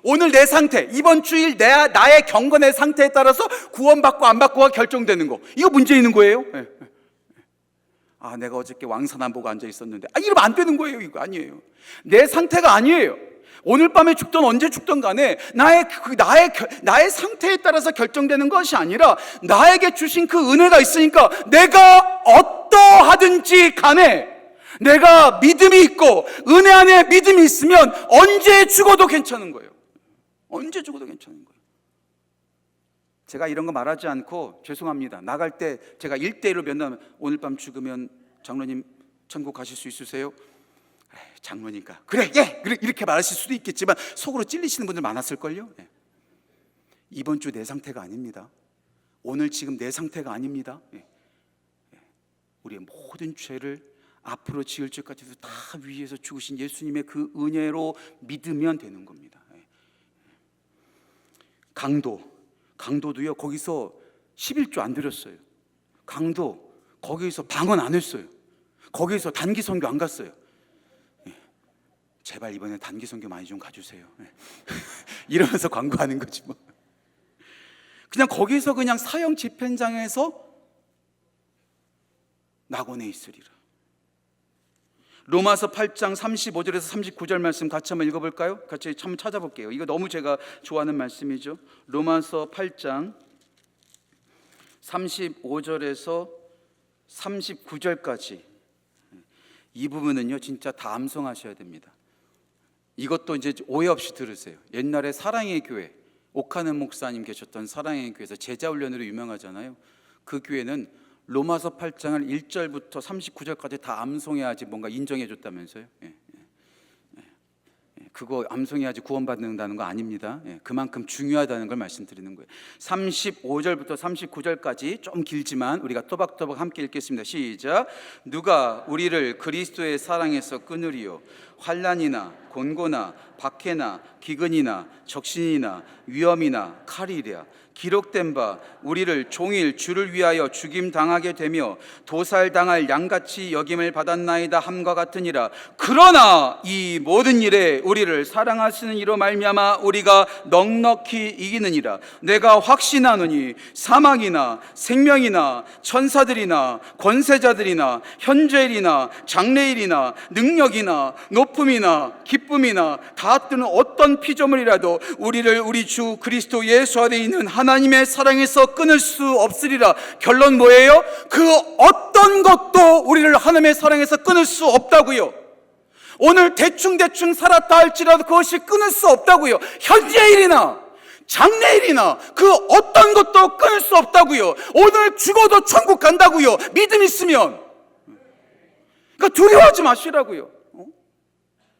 오늘 내 상태, 이번 주일 나의 경건의 상태에 따라서 구원받고 안 받고가 결정되는 거. 이거 문제 있는 거예요. 아, 내가 어저께 왕산 안 보고 앉아 있었는데, 이러면 안 되는 거예요. 이거 아니에요. 내 상태가 아니에요. 오늘 밤에 죽든 언제 죽든 간에 나의 상태에 따라서 결정되는 것이 아니라 나에게 주신 그 은혜가 있으니까 내가 어떠하든지 간에 내가 믿음이 있고 은혜 안에 믿음이 있으면 언제 죽어도 괜찮은 거예요. 언제 죽어도 괜찮은 거예요. 제가 이런 거 말하지 않고 죄송합니다. 나갈 때 제가 1대1로 면담하면 오늘 밤 죽으면 장로님 천국 가실 수 있으세요? 장로니까 그래 이렇게 말하실 수도 있겠지만 속으로 찔리시는 분들 많았을걸요. 이번 주 내 상태가 아닙니다. 오늘 지금 내 상태가 아닙니다. 우리의 모든 죄를 앞으로 지을 죄까지도 다 위에서 죽으신 예수님의 그 은혜로 믿으면 되는 겁니다. 강도도요, 거기서 11조 안 드렸어요. 강도 거기서 방언 안 했어요. 거기서 단기 선교 안 갔어요. 제발 이번에 단기 선교 많이 좀 가주세요. 이러면서 광고하는 거지 뭐. 그냥 거기서 그냥 사형 집행장에서 낙원에 있으리라. 로마서 8장 35절에서 39절 말씀 같이 한번 읽어볼까요? 같이 한번 찾아볼게요. 이거 너무 제가 좋아하는 말씀이죠. 로마서 8장 35절에서 39절까지 이 부분은요 진짜 다 암송하셔야 됩니다. 이것도 이제 오해 없이 들으세요. 옛날에 사랑의 교회, 옥하는 목사님 계셨던 사랑의 교회에서 제자훈련으로 유명하잖아요. 그 교회는 로마서 8장을 1절부터 39절까지 다 암송해야지 뭔가 인정해 줬다면서요. 그거 암송해야지 구원받는다는 거 아닙니다. 그만큼 중요하다는 걸 말씀드리는 거예요. 35절부터 39절까지 좀 길지만 우리가 또박또박 함께 읽겠습니다. 시작. 누가 우리를 그리스도의 사랑에서 끊으리요? 환난이나 곤고나 박해나 기근이나 적신이나 위험이나 칼이랴. 기록된 바 우리를 종일 주를 위하여 죽임 당하게 되며 도살당할 양같이 여김을 받았나이다 함과 같으니라. 그러나 이 모든 일에 우리를 사랑하시는 이로 말미암아 우리가 넉넉히 이기느니라. 내가 확신하노니 사망이나 생명이나 천사들이나 권세자들이나 현재일이나 장래일이나 능력이나 높음이나 기쁨이나 닿드는 어떤 피조물이라도 우리를 우리 주 그리스도 예수 안에 있는 하나님의 사랑에서 끊을 수 없으리라. 결론 뭐예요? 그 어떤 것도 우리를 하나님의 사랑에서 끊을 수 없다고요. 오늘 대충 살았다 할지라도 그것이 끊을 수 없다고요. 현재일이나 장래일이나 그 어떤 것도 끊을 수 없다고요. 오늘 죽어도 천국 간다고요. 믿음 있으면. 그러니까 두려워하지 마시라고요.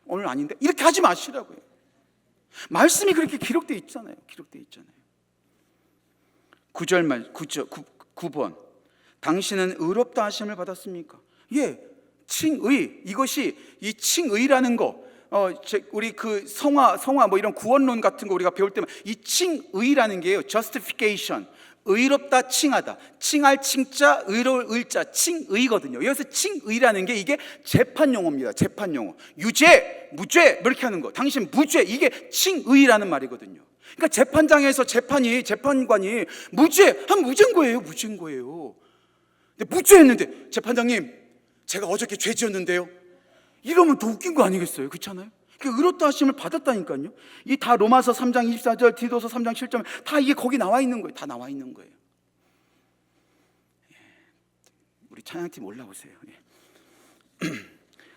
오늘 아닌데 이렇게 하지 마시라고요. 말씀이 그렇게 기록되어 있잖아요. 9번 당신은 의롭다 하심을 받았습니까? 예, 칭의. 이것이 이 칭의라는 거 우리 그 성화 뭐 이런 구원론 같은 거 우리가 배울 때만 이 칭의라는 게요, justification, 의롭다 칭하다, 칭할 칭자, 의로울 의자, 칭의거든요. 여기서 칭의라는 게 이게 재판 용어입니다. 재판 용어. 유죄, 무죄 뭐 이렇게 하는 거. 당신 무죄, 이게 칭의라는 말이거든요. 그러니까 재판장에서 재판관이 무죄, 무죄인 거예요. 근데 무죄했는데 재판장님, 제가 어저께 죄 지었는데요. 이러면 더 웃긴 거 아니겠어요? 그렇잖아요. 그러니까 의롭다 하심을 받았다니까요. 이 다 로마서 3장 24절, 디도서 3장 7절 다 이게 거기 나와 있는 거예요. 다 나와 있는 거예요. 우리 찬양팀 올라오세요.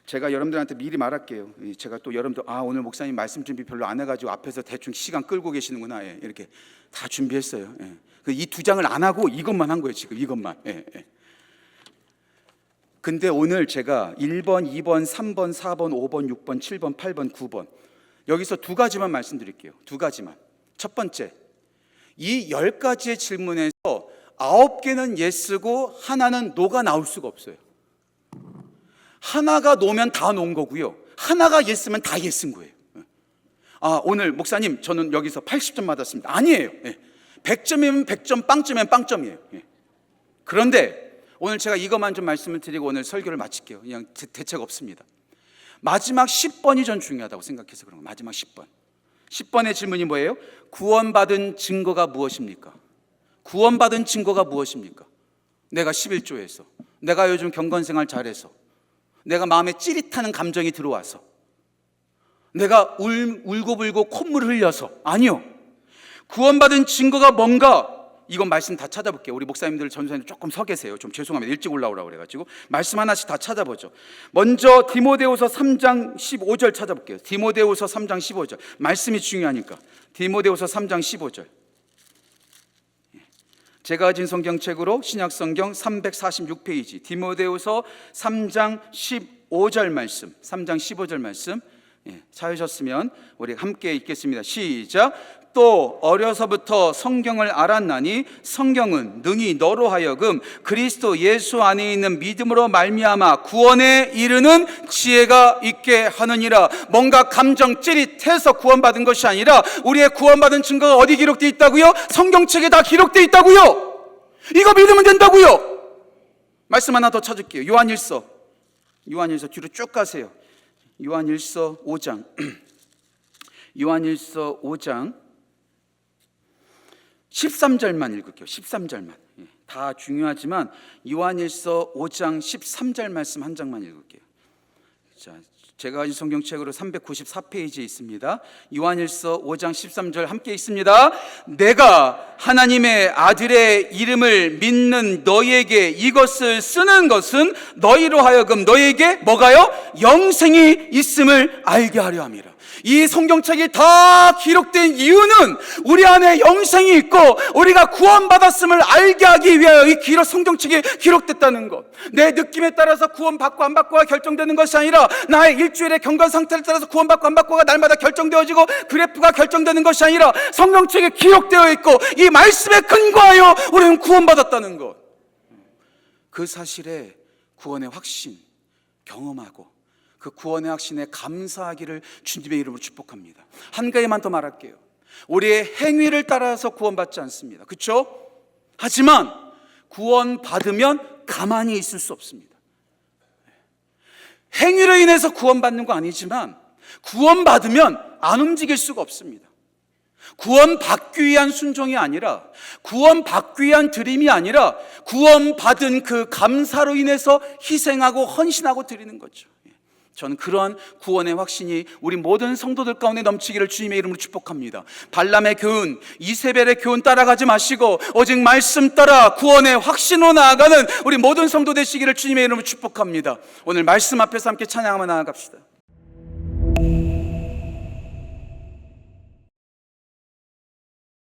제가 여러분들한테 미리 말할게요. 제가 또 여러분들 오늘 목사님 말씀 준비 별로 안 해가지고 앞에서 대충 시간 끌고 계시는구나. 이렇게 다 준비했어요. 이 2장을 안 하고 이것만 한 거예요. 지금 이것만. 근데 오늘 제가 1번, 2번, 3번, 4번, 5번, 6번, 7번, 8번, 9번 여기서 2가지만 말씀드릴게요. 2가지만. 첫 번째, 이 10가지의 질문에서 9개는 예스고 하나는 노가 나올 수가 없어요. 하나가 노면 다 노인 거고요. 하나가 예스면 다 예스인 거예요. 오늘 목사님 저는 여기서 80점 받았습니다. 아니에요. 100점이면 100점, 빵점이면 빵점이에요. 그런데 오늘 제가 이것만 좀 말씀을 드리고 오늘 설교를 마칠게요. 그냥 대책 없습니다. 마지막 10번이 전 중요하다고 생각해서 그런 거예요. 마지막 10번. 10번의 질문이 뭐예요? 구원받은 증거가 무엇입니까? 구원받은 증거가 무엇입니까? 내가 11조에서, 내가 요즘 경건생활 잘해서, 내가 마음에 찌릿하는 감정이 들어와서, 내가 울고불고 콧물을 흘려서. 아니요. 구원받은 증거가 뭔가? 이건 말씀 다 찾아볼게요. 우리 목사님들, 전도사님들 조금 서 계세요. 좀 죄송합니다. 일찍 올라오라고 그래가지고 말씀 하나씩 다 찾아보죠. 먼저 디모데후서 3장 15절 찾아볼게요. 디모데후서 3장 15절. 말씀이 중요하니까. 디모데후서 3장 15절. 제가 가진 성경책으로 신약성경 346페이지 디모데후서 3장 15절 말씀, 3장 15절 말씀 찾으셨으면 우리 함께 읽겠습니다. 시작. 또 어려서부터 성경을 알았나니 성경은 능히 너로 하여금 그리스도 예수 안에 있는 믿음으로 말미암아 구원에 이르는 지혜가 있게 하느니라. 뭔가 감정 찌릿해서 구원받은 것이 아니라 우리의 구원받은 증거가 어디 기록되어 있다고요? 성경책에 다 기록되어 있다고요. 이거 믿으면 된다고요. 말씀 하나 더 찾을게요. 요한일서 뒤로 쭉 가세요. 요한일서 5장 요한일서 5장 13절만 읽을게요. 13절만. 다 중요하지만 요한일서 5장 13절 말씀 한 장만 읽을게요. 자, 제가 가진 성경책으로 394페이지에 있습니다. 요한일서 5장 13절 함께 있습니다. 내가 하나님의 아들의 이름을 믿는 너희에게 이것을 쓰는 것은 너희로 하여금 너희에게 뭐가요? 영생이 있음을 알게 하려 함이라. 이 성경책이 다 기록된 이유는 우리 안에 영생이 있고 우리가 구원받았음을 알게 하기 위하여 이 성경책이 기록됐다는 것. 내 느낌에 따라서 구원받고 안 받고가 결정되는 것이 아니라 나의 일주일의 경건 상태를 따라서 구원받고 안 받고가 날마다 결정되어지고 그래프가 결정되는 것이 아니라 성경책에 기록되어 있고 이 말씀에 근거하여 우리는 구원받았다는 것. 그 사실에 구원의 확신 경험하고 그 구원의 확신에 감사하기를 주님의 이름으로 축복합니다. 한 가지만 더 말할게요. 우리의 행위를 따라서 구원받지 않습니다. 그렇죠? 하지만 구원받으면 가만히 있을 수 없습니다. 행위로 인해서 구원받는 거 아니지만 구원받으면 안 움직일 수가 없습니다. 구원받기 위한 순종이 아니라, 구원받기 위한 드림이 아니라 구원받은 그 감사로 인해서 희생하고 헌신하고 드리는 거죠. 저는 그러한 구원의 확신이 우리 모든 성도들 가운데 넘치기를 주님의 이름으로 축복합니다. 발람의 교훈, 이세벨의 교훈 따라가지 마시고 오직 말씀 따라 구원의 확신으로 나아가는 우리 모든 성도 되시기를 주님의 이름으로 축복합니다. 오늘 말씀 앞에서 함께 찬양하며 나아갑시다.